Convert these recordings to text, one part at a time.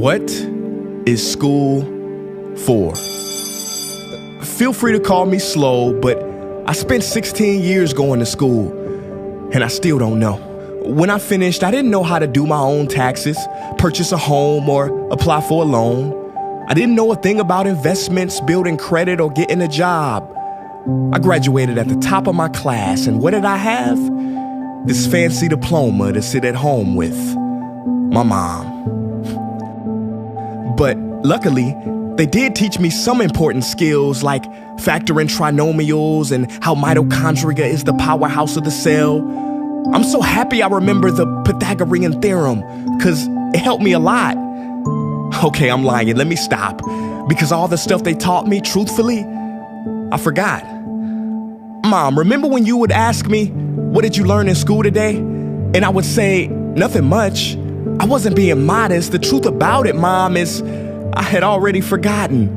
What is school for? Feel free to call me slow, but I spent 16 years going to school, and I still don't know. When I finished, I didn't know how to do my own taxes, purchase a home, or apply for a loan. I didn't know a thing about investments, building credit, or getting a job. I graduated at the top of my class, and what did I have? This fancy diploma to sit at home with my mom. But luckily, they did teach me some important skills like factoring trinomials and how mitochondria is the powerhouse of the cell. I'm so happy I remember the Pythagorean theorem, because it helped me a lot. Okay, I'm lying. Let me stop. Because all the stuff they taught me, truthfully, I forgot. Mom, remember when you would ask me, what did you learn in school today? And I would say, nothing much. I wasn't being modest. The truth about it, Mom, is I had already forgotten.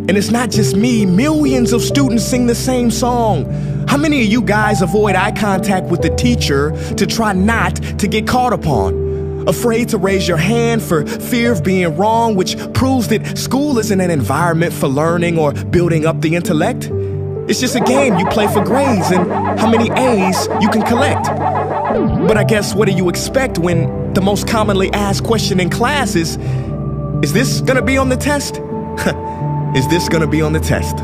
And it's not just me. Millions of students sing the same song. How many of you guys avoid eye contact with the teacher to try not to get caught upon? Afraid to raise your hand for fear of being wrong, which proves that school isn't an environment for learning or building up the intellect. It's just a game you play for grades and how many A's you can collect. But I guess what do you expect when the most commonly asked question in class is this gonna be on the test? Is this gonna be on the test?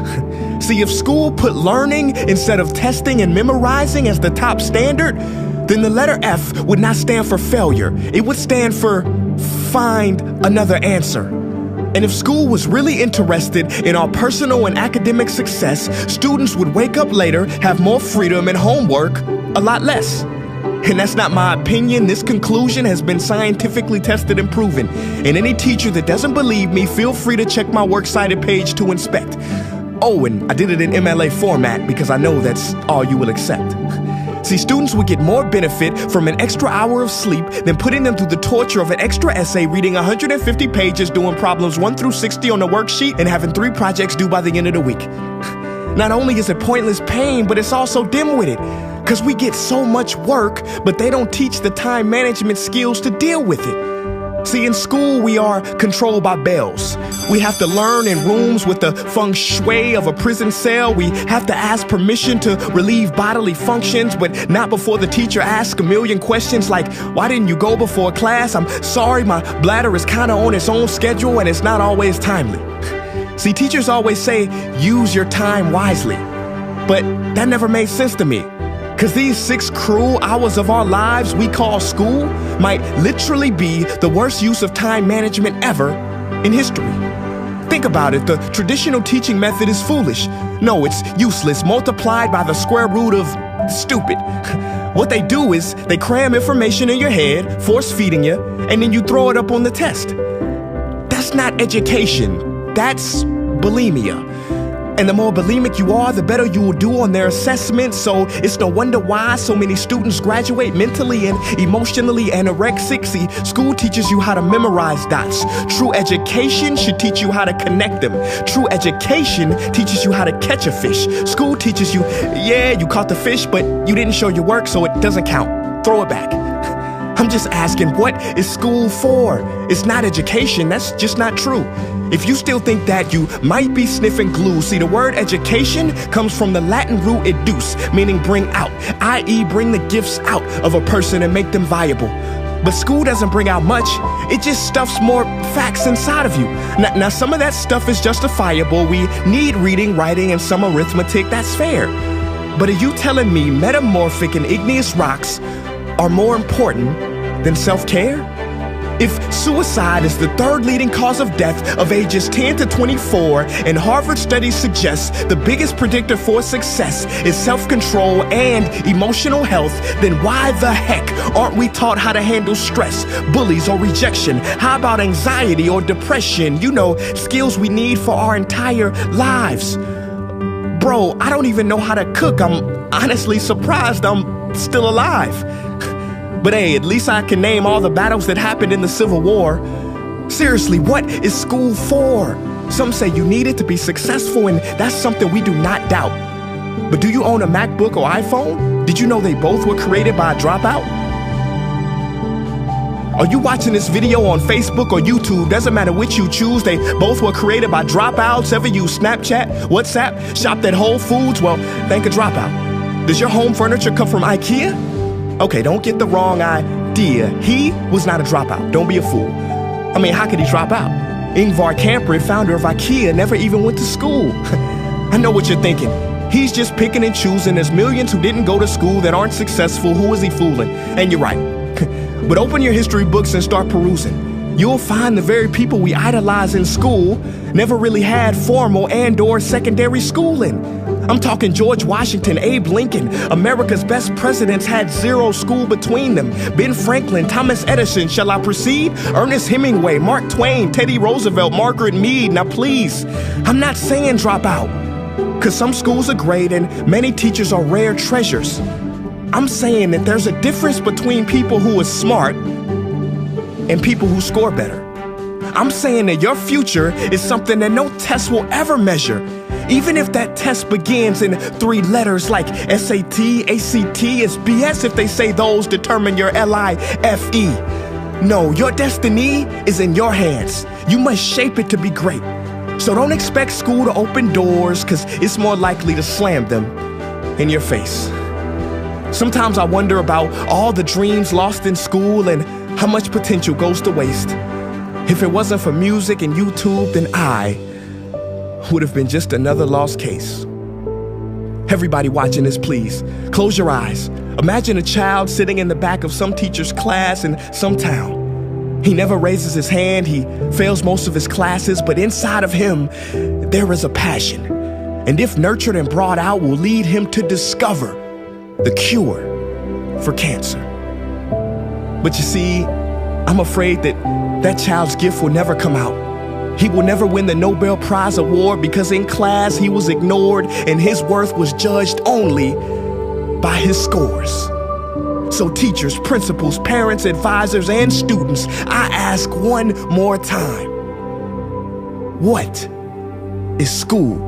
See, if school put learning instead of testing and memorizing as the top standard, then the letter F would not stand for failure. It would stand for find another answer. And if school was really interested in our personal and academic success, students would wake up later, have more freedom, and homework a lot less. And that's not my opinion. This conclusion has been scientifically tested and proven. And any teacher that doesn't believe me, feel free to check my works cited page to inspect. Oh, and I did it in MLA format because I know that's all you will accept. See, students would get more benefit from an extra hour of sleep than putting them through the torture of an extra essay, reading 150 pages, doing problems 1 through 60 on the worksheet, and having 3 projects due by the end of the week. Not only is it pointless pain, but it's also dim-witted, because we get so much work, but they don't teach the time management skills to deal with it. See, in school, we are controlled by bells. We have to learn in rooms with the feng shui of a prison cell. We have to ask permission to relieve bodily functions, but not before the teacher asks a million questions like, why didn't you go before class? I'm sorry, my bladder is kind of on its own schedule and it's not always timely. See, teachers always say, use your time wisely. But that never made sense to me. Because these 6 cruel hours of our lives we call school might literally be the worst use of time management ever in history. Think about it, the traditional teaching method is foolish. No, it's useless, multiplied by the square root of stupid. What they do is they cram information in your head, force feeding you, and then you throw it up on the test. That's not education, that's bulimia. And the more bulimic you are, the better you will do on their assessments. So it's no wonder why so many students graduate mentally and emotionally anorexic. See, school teaches you how to memorize dots. True education should teach you how to connect them. True education teaches you how to catch a fish. School teaches you, yeah, you caught the fish, but you didn't show your work, so it doesn't count. Throw it back. I'm just asking, what is school for? It's not education, that's just not true. If you still think that, you might be sniffing glue. See, the word education comes from the Latin root educe, meaning bring out, i.e. bring the gifts out of a person and make them viable. But school doesn't bring out much, it just stuffs more facts inside of you. Now some of that stuff is justifiable. We need reading, writing, and some arithmetic, that's fair. But are you telling me metamorphic and igneous rocks are more important than self-care? If suicide is the 3rd leading cause of death of ages 10 to 24, and Harvard studies suggest the biggest predictor for success is self-control and emotional health, then why the heck aren't we taught how to handle stress, bullies, or rejection? How about anxiety or depression? You know, skills we need for our entire lives. Bro, I don't even know how to cook. I'm honestly surprised I'm still alive. But hey, at least I can name all the battles that happened in the Civil War. Seriously, what is school for? Some say you need it to be successful, and that's something we do not doubt. But do you own a MacBook or iPhone? Did you know they both were created by a dropout? Are you watching this video on Facebook or YouTube? Doesn't matter which you choose. They both were created by dropouts. Ever use Snapchat, WhatsApp, shopped at Whole Foods? Well, thank a dropout. Does your home furniture come from IKEA? Okay, don't get the wrong idea. He was not a dropout. Don't be a fool. I mean, how could he drop out? Ingvar Kamprad, founder of IKEA, never even went to school. I know what you're thinking. He's just picking and choosing. There's millions who didn't go to school that aren't successful. Who is he fooling? And you're right. But open your history books and start perusing. You'll find the very people we idolize in school never really had formal and/or secondary schooling. I'm talking George Washington, Abe Lincoln. America's best presidents had zero school between them. Ben Franklin, Thomas Edison, shall I proceed? Ernest Hemingway, Mark Twain, Teddy Roosevelt, Margaret Mead. Now please, I'm not saying drop out, because some schools are great and many teachers are rare treasures. I'm saying that there's a difference between people who are smart and people who score better. I'm saying that your future is something that no test will ever measure, even if that test begins in 3 letters like SAT, ACT. It's BS if they say those determine your LIFE. No, your destiny is in your hands. You must shape it to be great. So don't expect school to open doors, because it's more likely to slam them in your face. Sometimes I wonder about all the dreams lost in school and how much potential goes to waste. If it wasn't for music and YouTube, then I would have been just another lost case. Everybody watching this, please, close your eyes. Imagine a child sitting in the back of some teacher's class in some town. He never raises his hand, he fails most of his classes, but inside of him, there is a passion. And if nurtured and brought out, will lead him to discover the cure for cancer. But you see, I'm afraid that that child's gift will never come out. He will never win the Nobel Prize award because in class he was ignored and his worth was judged only by his scores. So teachers, principals, parents, advisors, and students, I ask one more time, what is school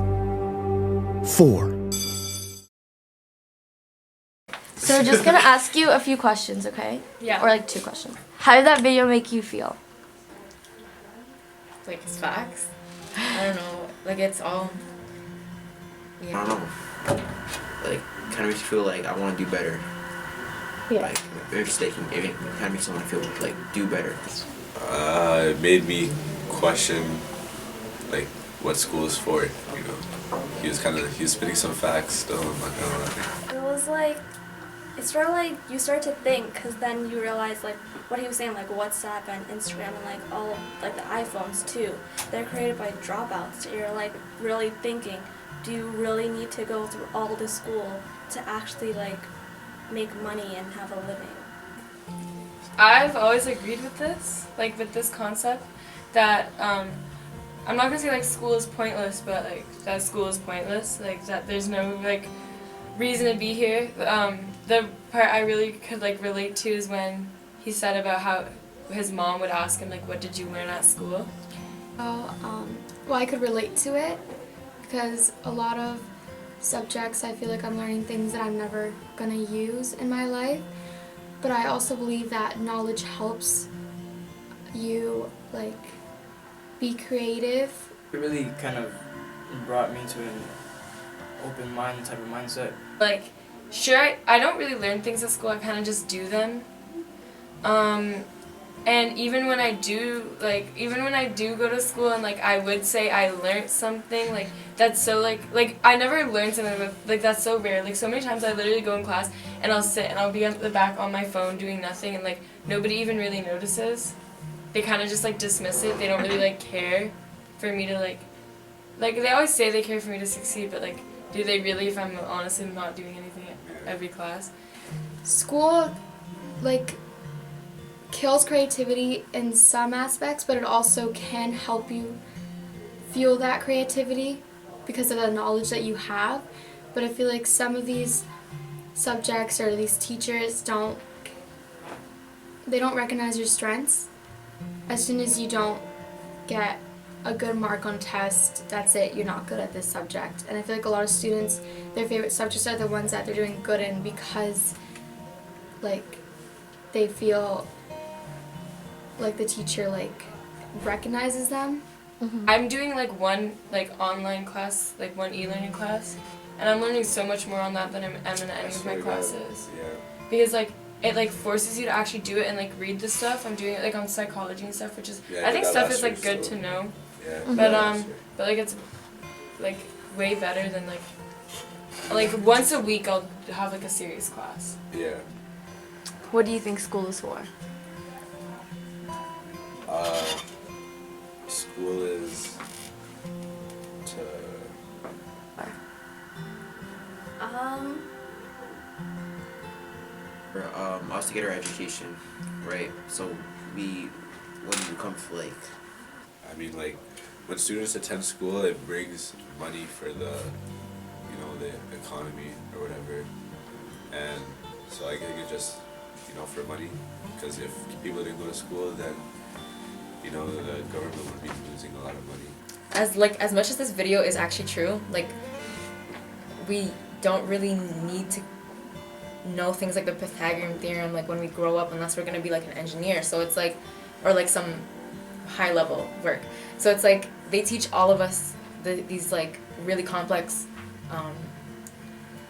for? So we're just gonna ask you a few questions, okay? Yeah. Or like 2 questions. How did that video make you feel? Like it's facts. I don't know. Like it's all. Yeah. I don't know. Like, kind of makes you feel like I want to do better. Yeah. Like, it kind of makes you want to feel like do better. It made me question, like, what school is for. You know, he was spitting some facts still. I'm not gonna lie. It was like, it's sort of like you start to think, because then you realize like what he was saying, like WhatsApp and Instagram and like all like the iPhones too, they're created by dropouts. So you're like really thinking, do you really need to go through all this school to actually like make money and have a living? I've always agreed with this, like with this concept, that I'm not gonna say like school is pointless, but like that school is pointless. Like that there's no like reason to be here. The part I really could like relate to is when he said about how his mom would ask him like, what did you learn at school? Well, I could relate to it because a lot of subjects I feel like I'm learning things that I'm never gonna use in my life, but I also believe that knowledge helps you like be creative. It really kind of brought me to an open mind type of mindset. Like, sure, I don't really learn things at school, I kind of just do them. And even when I do go to school and like I would say I learned something, like that's so like I never learned something, but like that's so rare. Like so many times I literally go in class and I'll sit and I'll be at the back on my phone doing nothing and like nobody even really notices. They kind of just like dismiss it. They don't really like care for me to like they always say they care for me to succeed, but like do they really if I'm honestly not doing anything at every class? School, like, kills creativity in some aspects, but it also can help you fuel that creativity because of the knowledge that you have. But I feel like some of these subjects or these teachers don't recognize your strengths. As soon as you don't get a good mark on test, that's it, you're not good at this subject. And I feel like a lot of students, their favorite subjects are the ones that they're doing good in because like they feel like the teacher like recognizes them. I'm doing like one like online class, like one e-learning class, and I'm learning so much more on that than I am in any of my classes. Yeah. Because like it like forces you to actually do it and like read the stuff. I'm doing it like on psychology and stuff, which is Yeah, I think did that stuff last is like year, good so- to know. Yeah. But like it's like way better than like once a week I'll have like a serious class. Yeah. What do you think school is for? School is to For us to get our education, right? So when you come to like, I mean, like, when students attend school, it brings money for the, you know, the economy or whatever. And so I think it's just, you know, for money. Because if people didn't go to school, then, you know, the government would be losing a lot of money. As much as this video is actually true, like, we don't really need to know things like the Pythagorean theorem like when we grow up, unless we're gonna be like an engineer. So it's like, or like some high level work. So it's like they teach all of us these like really complex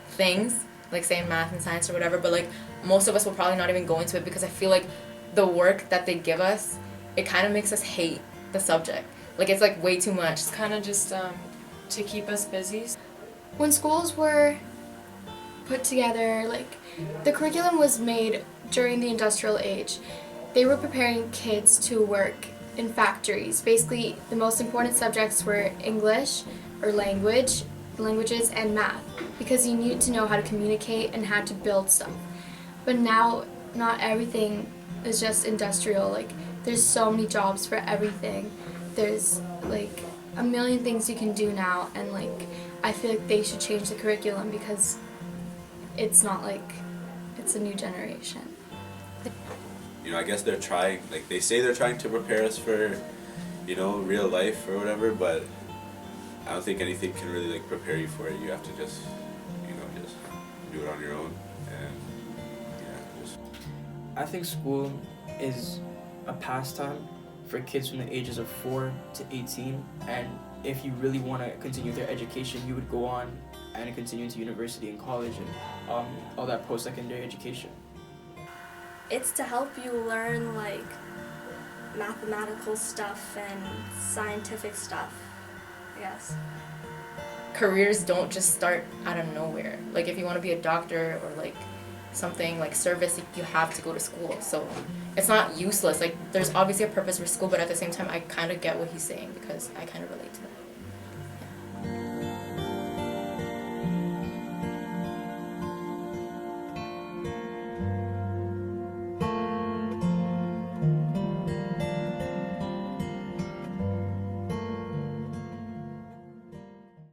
things, like say in math and science or whatever, but like most of us will probably not even go into it because I feel like the work that they give us, it kind of makes us hate the subject. Like it's like way too much. It's kind of just to keep us busy. When schools were put together, like the curriculum was made during the industrial age. They were preparing kids to work in factories. Basically, the most important subjects were English or languages and math, because you need to know how to communicate and how to build stuff. But now, not everything is just industrial. Like, there's so many jobs for everything. There's like a million things you can do now, and like I feel like they should change the curriculum because it's not like it's a new generation. You know, I guess they're trying, like, they say they're trying to prepare us for, you know, real life or whatever, but I don't think anything can really, like, prepare you for it. You have to just, you know, just do it on your own, and, yeah, just... I think school is a pastime for kids from the ages of 4 to 18, and if you really want to continue their education, you would go on and continue into university and college and all that post-secondary education. It's to help you learn like mathematical stuff and scientific stuff, I guess. Careers don't just start out of nowhere. Like if you want to be a doctor or like something like service, you have to go to school. So it's not useless. Like there's obviously a purpose for school, but at the same time I kind of get what he's saying because I kind of relate to that.